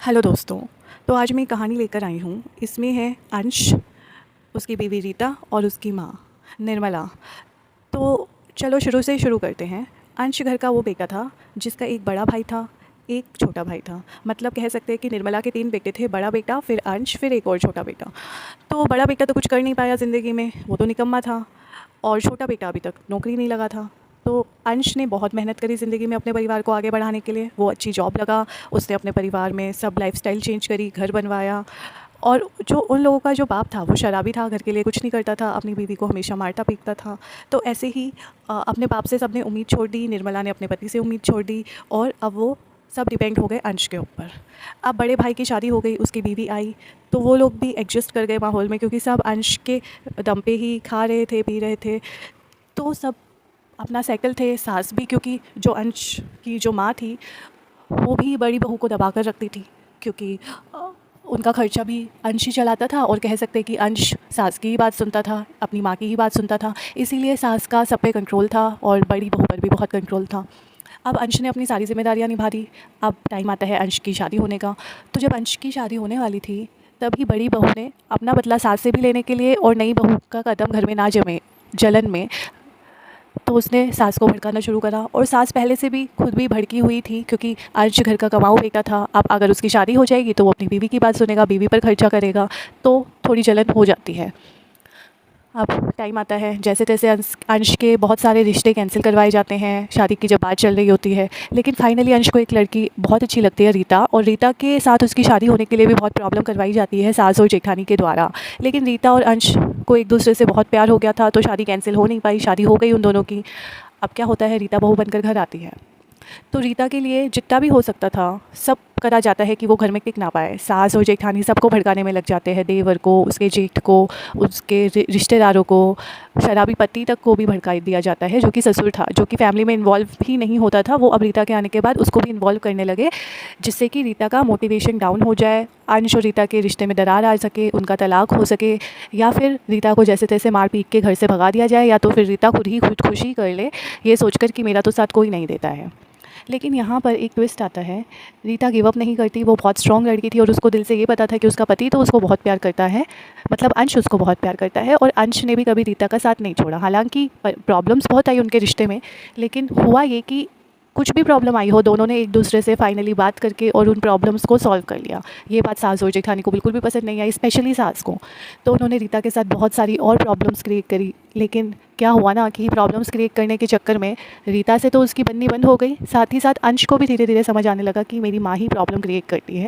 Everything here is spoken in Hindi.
हेलो दोस्तों। तो आज मैं एक कहानी लेकर आई हूँ। इसमें है अंश, उसकी बीवी रीता और उसकी माँ निर्मला। तो चलो शुरू से शुरू करते हैं। अंश घर का वो बेटा था जिसका एक बड़ा भाई था, एक छोटा भाई था। मतलब कह सकते हैं कि निर्मला के 3 बेटे थे, बड़ा बेटा, फिर अंश, फिर एक और छोटा बेटा। तो बड़ा बेटा तो कुछ कर नहीं पाया ज़िंदगी में, वो तो निकम्मा था। और छोटा बेटा अभी तक नौकरी नहीं लगा था। तो अंश ने बहुत मेहनत करी ज़िंदगी में अपने परिवार को आगे बढ़ाने के लिए। वो अच्छी जॉब लगा, उसने अपने परिवार में सब लाइफस्टाइल चेंज करी, घर बनवाया। और जो उन लोगों का जो बाप था वो शराबी था, घर के लिए कुछ नहीं करता था, अपनी बीवी को हमेशा मारता पीटता था। तो ऐसे ही अपने बाप से सबने उम्मीद छोड़ दी, निर्मला ने अपने पति से उम्मीद छोड़ दी और अब वो सब डिपेंड हो गए अंश के ऊपर। अब बड़े भाई की शादी हो गई, उसकी बीवी आई, तो वो लोग भी एडजस्ट कर गए माहौल में, क्योंकि सब अंश के दम पे ही खा रहे थे, पी रहे थे। तो सब अपना सेटल थे। सास भी, क्योंकि जो अंश की जो माँ थी वो भी बड़ी बहू को दबा कर रखती थी, क्योंकि उनका खर्चा भी अंश ही चलाता था और कह सकते हैं कि अंश सास की ही बात सुनता था, अपनी माँ की ही बात सुनता था। इसीलिए सास का सब पे कंट्रोल था और बड़ी बहू पर भी बहुत कंट्रोल था। अब अंश ने अपनी सारी जिम्मेदारियाँ निभा दी। अब टाइम आता है अंश की शादी होने का। तो जब अंश की शादी होने वाली थी तभी बड़ी बहू ने अपना बदला सास से भी लेने के लिए, और नई बहू का कदम घर में ना जमे जलन में, तो उसने सास को भड़काना शुरू करा। और सास पहले से भी खुद भी भड़की हुई थी, क्योंकि अंश घर का कमाऊ बेटा था। अब अगर उसकी शादी हो जाएगी तो वो अपनी बीवी की बात सुनेगा, बीवी पर खर्चा करेगा, तो थोड़ी जलन हो जाती है। अब टाइम आता है, जैसे तैसे अंश के बहुत सारे रिश्ते कैंसिल करवाए जाते हैं शादी की जब बात चल रही होती है। लेकिन फाइनली अंश को एक लड़की बहुत अच्छी लगती है, रीता, और रीता के साथ उसकी शादी होने के लिए भी बहुत प्रॉब्लम करवाई जाती है सास और जेठानी के द्वारा। लेकिन रीता और अंश को एक दूसरे से बहुत प्यार हो गया था, तो शादी कैंसिल हो नहीं पाई, शादी हो गई उन दोनों की। अब क्या होता है, रीता बहू बनकर घर आती है। तो रीता के लिए जितना भी हो सकता था सब करा जाता है कि वो घर में टिक ना पाए। सास और जेठानी सबको भड़काने में लग जाते हैं, देवर को, उसके जेठ को, उसके रिश्तेदारों को, शराबी पति तक को भी भड़का दिया जाता है, जो कि ससुर था, जो कि फैमिली में इन्वॉल्व ही नहीं होता था। वो अब रीता के आने के बाद उसको भी इन्वॉल्व करने लगे, जिससे कि रीता का मोटिवेशन डाउन हो जाए, अंश और रीता के रिश्ते में दरार आ सके, उनका तलाक हो सके, या फिर रीता को जैसे तैसे मार पीट के घर से भगा दिया जाए, या तो फिर रीता खुद ही खुदकुशी कर ले, ये सोचकर कि मेरा तो साथ कोई नहीं देता है। लेकिन यहाँ पर एक ट्विस्ट आता है। रीता गिव अप नहीं करती, वो बहुत स्ट्रॉन्ग लड़की थी और उसको दिल से ये पता था कि उसका पति तो उसको बहुत प्यार करता है, मतलब अंश उसको बहुत प्यार करता है, और अंश ने भी कभी रीता का साथ नहीं छोड़ा। हालांकि प्रॉब्लम्स बहुत आई उनके रिश्ते में, लेकिन हुआ ये कि कुछ भी प्रॉब्लम आई हो, दोनों ने एक दूसरे से फाइनली बात करके और उन प्रॉब्लम्स को सॉल्व कर लिया। ये बात सास और जेठानी को बिल्कुल भी पसंद नहीं आई, स्पेशली सास को। तो उन्होंने रीता के साथ बहुत सारी और प्रॉब्लम्स क्रिएट करी। लेकिन क्या हुआ ना कि प्रॉब्लम्स क्रिएट करने के चक्कर में रीता से तो उसकी बननी बंद हो गई, साथ ही साथ अंश को भी धीरे धीरे समझ आने लगा कि मेरी माँ ही प्रॉब्लम क्रिएट करती है।